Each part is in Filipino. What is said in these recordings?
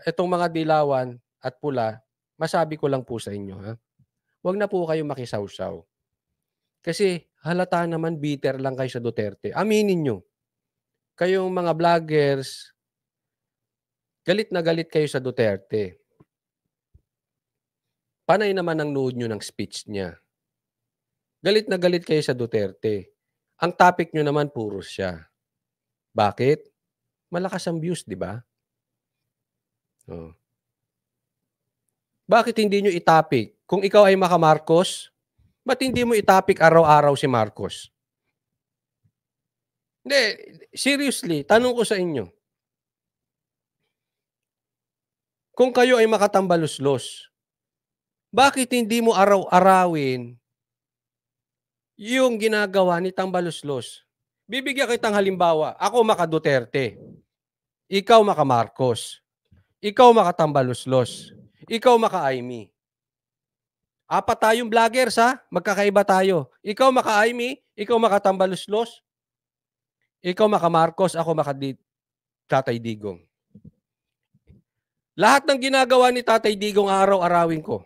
Itong mga dilawan at pula, masabi ko lang po sa inyo, ha, huwag na po kayong makisawsaw. Kasi halata naman bitter lang kayo sa Duterte. Aminin niyo, kayong mga vloggers, galit na galit kayo sa Duterte. Panay naman ang nood niyo ng speech niya. Galit na galit kayo sa Duterte. Ang topic niyo naman puro siya. Bakit? Malakas ang views, di ba? Oh. Bakit hindi niyo itapik? Kung ikaw ay maka-Marcos, ba't hindi mo itapik araw-araw si Marcos? Hindi, seriously, tanong ko sa inyo. Kung kayo ay makatambaluslos, bakit hindi mo araw-arawin yung ginagawa ni Tambaluslos? Bibigyan kitang halimbawa. Ako maka-Duterte. Ikaw maka-Marcos. Ikaw maka-Tambaluslos. Ikaw maka-Aimee. Apat tayong vloggers, ha? Magkakaiba tayo. Ikaw maka-Aimee, ikaw maka-Tambaluslos, ikaw maka-Marcos, ako maka-Tatay Digong. Lahat ng ginagawa ni Tatay Digong, araw-arawin ko.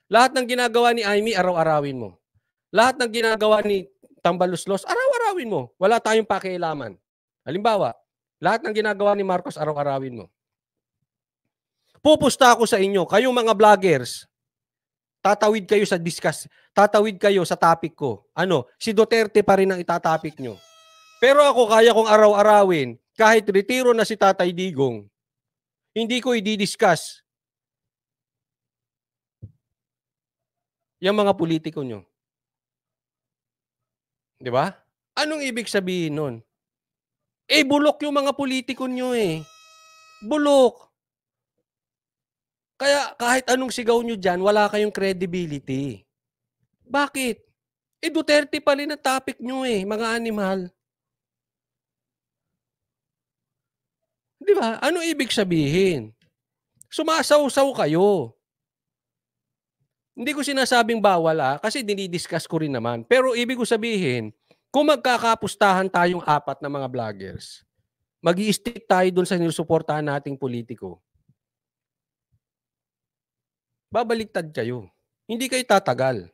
Lahat ng ginagawa ni Aimee, araw-arawin mo. Lahat ng ginagawa ni Tambaluslos, araw-arawin mo. Wala tayong pakialaman. Halimbawa, lahat ng ginagawa ni Marcos, araw-arawin mo. Pupusta ako sa inyo, kayong mga vloggers, tatawid kayo sa topic ko. Ano, si Duterte pa rin ang itatopic nyo. Pero ako kaya kong araw-arawin, kahit retiro na si Tatay Digong, hindi ko i-discuss yung mga politiko nyo. Di ba? Anong ibig sabihin nun? Bulok yung mga politiko nyo eh. Bulok. Kaya kahit anong sigaw nyo dyan, wala kayong credibility. Bakit? Duterte pa rin ang topic nyo eh, mga animal. Di ba? Ano ibig sabihin? Sumasaw-saw kayo. Hindi ko sinasabing bawal kasi dinidiscuss ko rin naman. Pero ibig ko sabihin, kung magkakapustahan tayong apat na mga vloggers, mag-i-stick tayo dun sa nilusuportahan nating politiko, babaliktad kayo. Hindi kayo tatagal.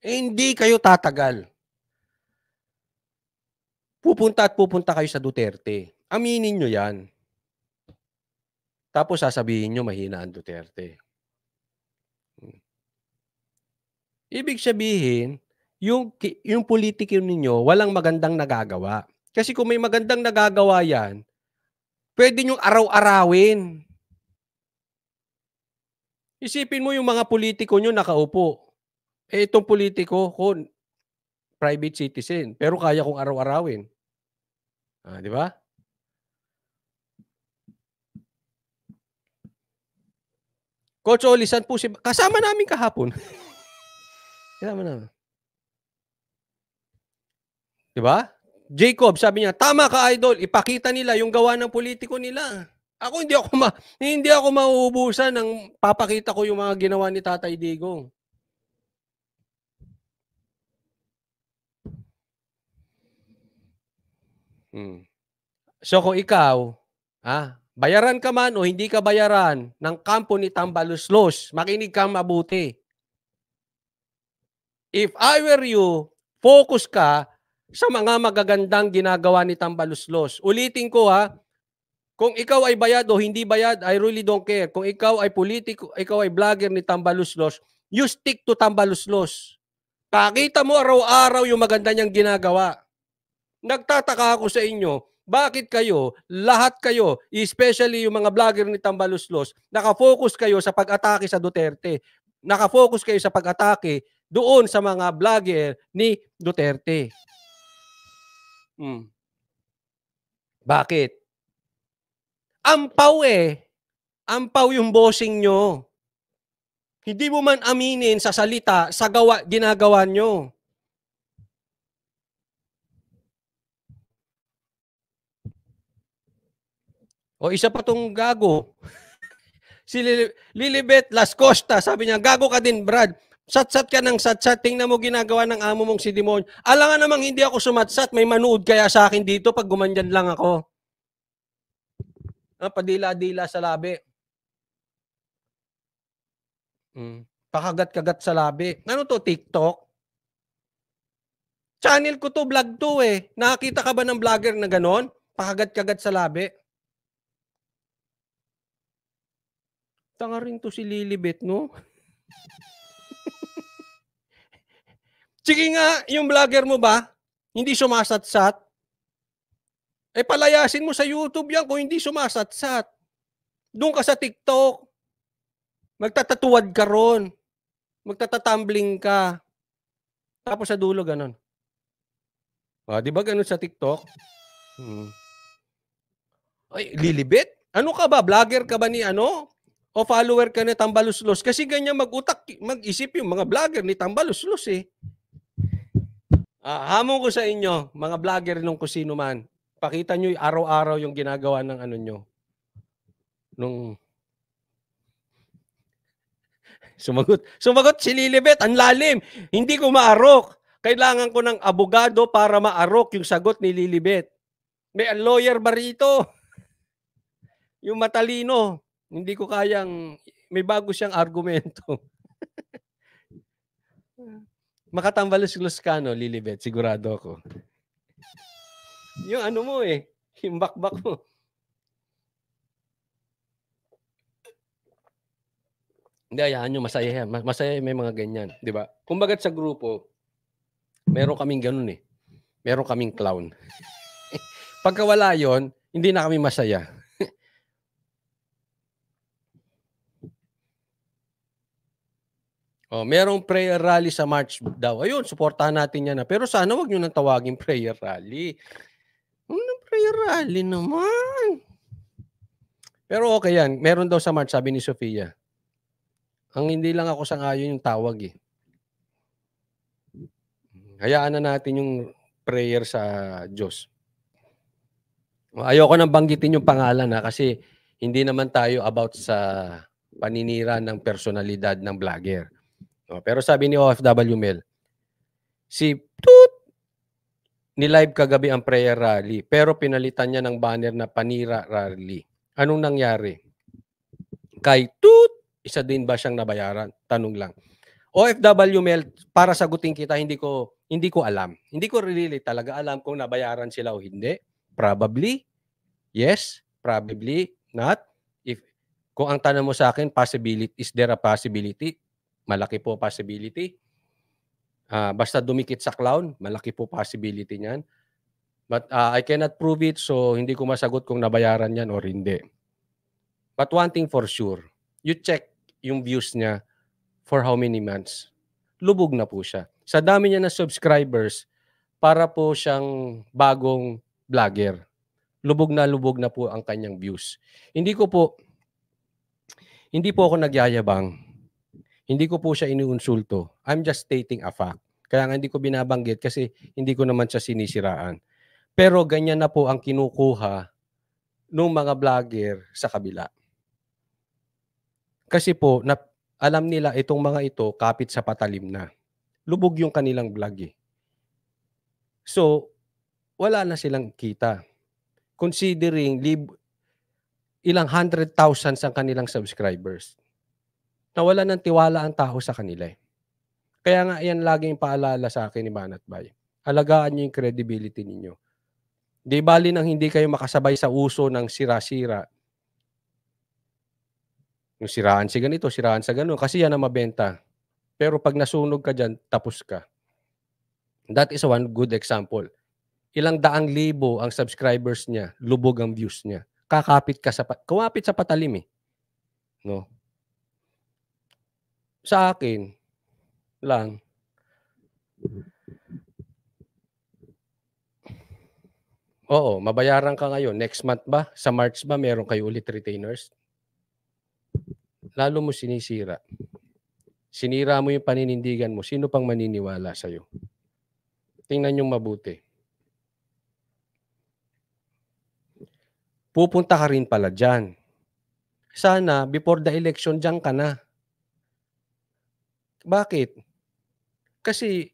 Hindi kayo tatagal. Pupunta kayo sa Duterte. Aminin nyo yan. Tapos sasabihin nyo mahina ang Duterte. Ibig sabihin, yung politiko ninyo, walang magandang nagagawa. Kasi kung may magandang nagagawa yan, pwede nyo araw-arawin. Isipin mo yung mga politiko nyo nakaupo. Itong politiko ko, private citizen, pero kaya kong araw-arawin. Di ba? Coach Olisan po kasama namin kahapon. Kasama namin. Di ba? Jacob, sabi niya, tama ka idol, ipakita nila yung gawa ng politiko nila. Ako hindi ako mauubusan ng papakita ko yung mga ginawa ni Tatay Digong. So kung ikaw, bayaran ka man o hindi ka bayaran ng kampo ni Tambaluslos, makinig kang mabuti. If I were you, focus ka sa mga magagandang ginagawa ni Tambaluslos. Ulitin ko kung ikaw ay bayad o hindi bayad, I really don't care. Kung ikaw ay politiko, ikaw ay vlogger ni Tambaluslos, you stick to Tambaluslos. Pakita mo araw-araw yung maganda niyang ginagawa. Nagtataka ako sa inyo, bakit kayo, lahat kayo, especially yung mga vlogger ni Tambaluslos, nakafocus kayo sa pag-atake sa Duterte. Nakafocus kayo sa pag-atake doon sa mga vlogger ni Duterte. Bakit? Ampaw yung bossing nyo. Hindi mo man aminin sa salita, sa ginagawa nyo. O isa pa tong gago. Si Lilibet Las Costa, sabi niya, gago ka din, Brad. Sat-sat ka ng sat-sat, tingnan mo ginagawa ng amo mong si Demonyo. Alam nga namang hindi ako sumatsat, may manood kaya sa akin dito pag gumanyan lang ako. Padila-dila sa labi. Pakagat-kagat sa labi. Ano to, TikTok? Channel ko to, vlog to eh. Nakakita ka ba ng vlogger na ganon? Pakagat-kagat sa labi. Tanga rin to si Lilibet, no? Sige nga, yung vlogger mo ba, hindi sumasatsat? Palayasin mo sa YouTube yan kung hindi sumasatsat. Doon ka sa TikTok. Magtatatuwad ka ron. Magtatatumbling ka. Tapos sa dulo, ganon. Di ba ganon sa TikTok? Ay, Lilibet? Ano ka ba? Vlogger ka ba ni ano? O follower ka ni Tambaluslos? Kasi ganyan mag-isip yung mga vlogger ni Tambaluslos eh. Hamon ko sa inyo, mga vlogger nung kusino man, pakita nyo araw-araw yung ginagawa ng ano nyo. Nung Sumagot si Lilibet, ang lalim. Hindi ko maarok. Kailangan ko ng abogado para maarok yung sagot ni Lilibet. May lawyer ba rito? Yung matalino. Hindi ko kayang, may bago siyang argumento. Makatambalos-los ka, no, Lilibet? Sigurado ako. Yung ano mo eh, yung bakbak mo. Hindi, hayaan nyo, masaya yan. Masaya may mga ganyan, di ba? Kumbagat sa grupo, meron kaming ganun eh. Meron kaming clown. Pagka wala yun, hindi na kami masaya. Merong prayer rally sa March daw. Ayun, suportahan natin yan. Pero sana wag nyo nang tawagin prayer rally. Anong prayer rally naman? Pero okay yan. Meron daw sa March, sabi ni Sofia. Ang hindi lang ako sang-ayon yung tawag eh. Hayaan na natin yung prayer sa Diyos. Ayoko nang banggitin yung pangalan kasi hindi naman tayo about sa paninira ng personalidad ng vlogger. Pero sabi ni OFW Mel, si Toot ni-live kagabi ang prayer rally pero pinalitan niya ng banner na panira rally. Anong nangyari? Kay Toot, isa din ba siyang nabayaran? Tanong lang. OFW Mel, para sagutin kita, hindi ko alam. Hindi ko really talaga alam kung nabayaran sila o hindi. Probably, yes. Probably not. Kung ang tanong mo sa akin, possibility, is there a possibility? Malaki po possibility. Basta dumikit sa clown, malaki po possibility niyan. But I cannot prove it, so hindi ko masagot kung nabayaran yan or hindi. But one thing for sure, you check yung views niya for how many months. Lubog na po siya. Sa dami niya na subscribers, para po siyang bagong vlogger. Lubog na po ang kanyang views. Hindi po ako nagyayabang. Hindi ko po siya iniinsulto. I'm just stating a fact. Kaya nga hindi ko binabanggit kasi hindi ko naman siya sinisiraan. Pero ganyan na po ang kinukuha ng mga vlogger sa kabila. Kasi po, alam nila itong mga ito kapit sa patalim na. Lubog yung kanilang vlog eh. So, wala na silang kita. Considering ilang 100,000 ang kanilang subscribers. Nawala ng tiwala ang tao sa kanila eh. Kaya nga yan laging paalala sa akin ni Banat Bay. Alagaan nyo yung credibility ninyo. Di bali nang hindi kayo makasabay sa uso ng sira-sira. Yung siraan si ganito, siraan sa gano'n. Kasi yan ang mabenta. Pero pag nasunog ka dyan, tapos ka. That is one good example. Ilang daang libo ang subscribers niya, lubog ang views niya. Kumapit sa patalim eh. No? Sa akin lang, oo, mabayaran ka ngayon. Next month ba? Sa March ba meron kayo ulit retainers? Lalo mo sinisira. Sinira mo yung paninindigan mo. Sino pang maniniwala sa'yo? Tingnan yung mabuti. Pupunta ka rin pala dyan. Sana, before the election, dyan ka na. Bakit? Kasi,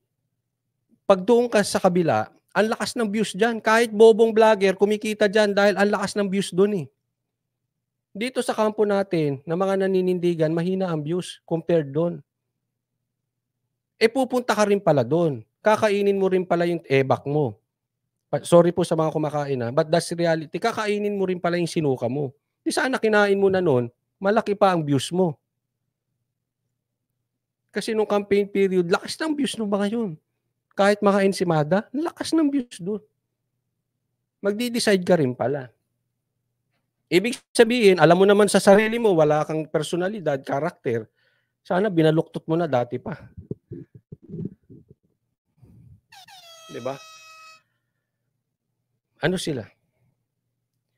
pag doon ka sa kabila, ang lakas ng views dyan. Kahit bobong vlogger, kumikita dyan dahil ang lakas ng views doon eh. Dito sa kampo natin na mga naninindigan, mahina ang views compared do'n. Pupunta ka rin pala do'n. Kakainin mo rin pala yung ebak mo. Sorry po sa mga kumakain, but that's reality. Kakainin mo rin pala yung sinuka mo. Di sana kinain mo na no'n, malaki pa ang views mo. Kasi nung campaign period, lakas ng views nung mga yun. Kahit mga ensimada, lakas ng views do'n. Magde-decide ka rin pala. Ibig sabihin, alam mo naman sa sarili mo, wala kang personalidad, karakter. Sana binaluktot mo na dati pa. Diba? Ano sila?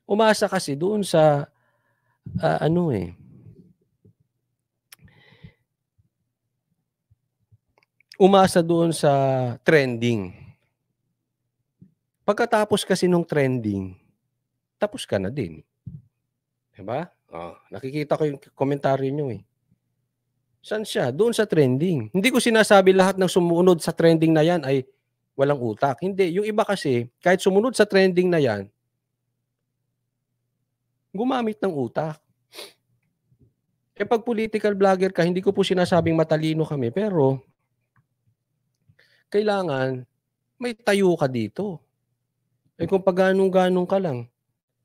Umasa kasi doon sa, umasa doon sa trending. Pagkatapos kasi nung trending, tapos ka na din. Diba? Nakikita ko yung komentaryo nyo eh. Saan siya? Doon sa trending. Hindi ko sinasabi lahat ng sumunod sa trending na yan ay walang utak. Hindi. Yung iba kasi, kahit sumunod sa trending na yan, gumamit ng utak. Pag political vlogger ka, hindi ko po sinasabing matalino kami, pero kailangan may tayo ka dito. Kung pag-ganong-ganong ka lang,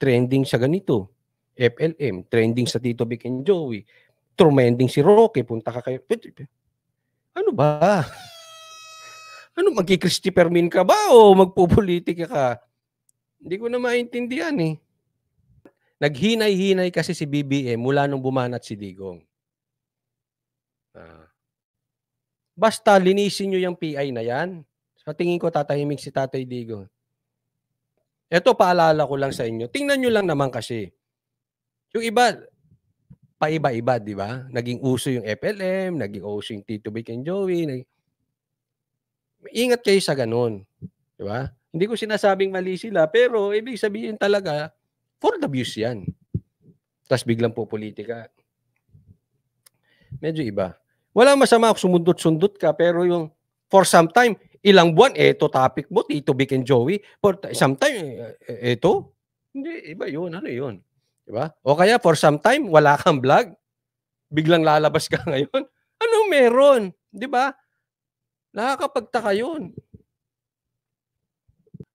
trending sa ganito, FLM, trending sa Tito Vic and Joey, trending si Roque, punta ka kayo. Ano ba? Ano, magki-Christopher Min ka ba o magpupolitika ka? Hindi ko na maintindihan eh. Naghinay-hinay kasi si BBM mula nung bumanat si Digong. Basta linisin nyo yung PI na yan. Sa tingin ko tatahimik si Tatay Digong. Ito paalala ko lang sa inyo. Tingnan nyo lang naman kasi. Yung iba, paiba-iba, di ba? Naging uso yung FLM, naging uso yung Tito Vic and Joey. Ingat kayo sa ganun. Di ba? Hindi ko sinasabing mali sila, pero ibig sabihin talaga, for the views yan. Tapos biglang po politika. Medyo iba. Walang masama kung sumundot-sundot ka, pero yung for some time, ilang buwan, ito topic mo, Tito Vic and Joey. For some time, ito? Hindi, iba yun. Ano yun? Diba? O kaya for some time, wala kang vlog. Biglang lalabas ka ngayon. Anong meron? Diba? Nakakapagtaka yun.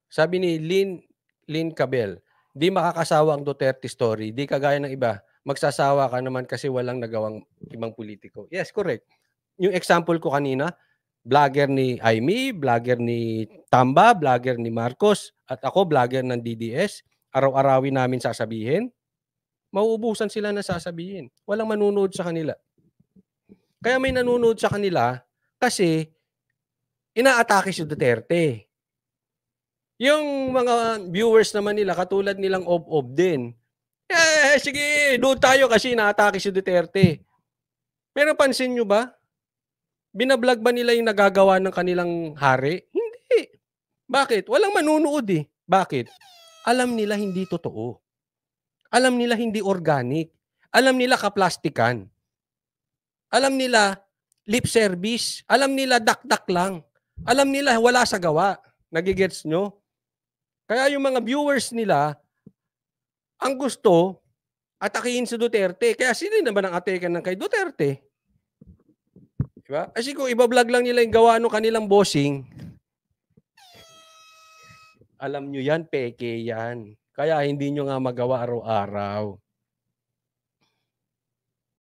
Sabi ni Lynn Cabel, di makakasawa ang Duterte story. Di kagaya ng iba. Magsasawa ka naman kasi walang nagawang ibang politiko. Yes, correct. Yung example ko kanina, vlogger ni Aimee, vlogger ni Tamba, vlogger ni Marcos, at ako, vlogger ng DDS. Araw-arawin namin sasabihin. Mauubusan sila na sasabihin. Walang manunood sa kanila. Kaya may nanonood sa kanila kasi inaatake si Duterte. Yung mga viewers naman nila, katulad nilang ob-ob din. Sige, doon tayo kasi inaatake si Duterte. Pero pansin nyo ba? Binablog ba nila yung nagagawa ng kanilang hari? Hindi. Bakit? Walang manunood eh. Bakit? Alam nila hindi totoo. Alam nila hindi organic. Alam nila kaplastikan. Alam nila lip service. Alam nila dak-dak lang. Alam nila wala sa gawa. Nagigets nyo? Kaya yung mga viewers nila, ang gusto, atakihin si Duterte. Kaya sino naman ang atakan ng kay Duterte? Diba? Kasi kung ibablog lang nila yung gawa ng kanilang bossing, alam nyo yan, peke yan. Kaya hindi nyo nga magawa araw-araw.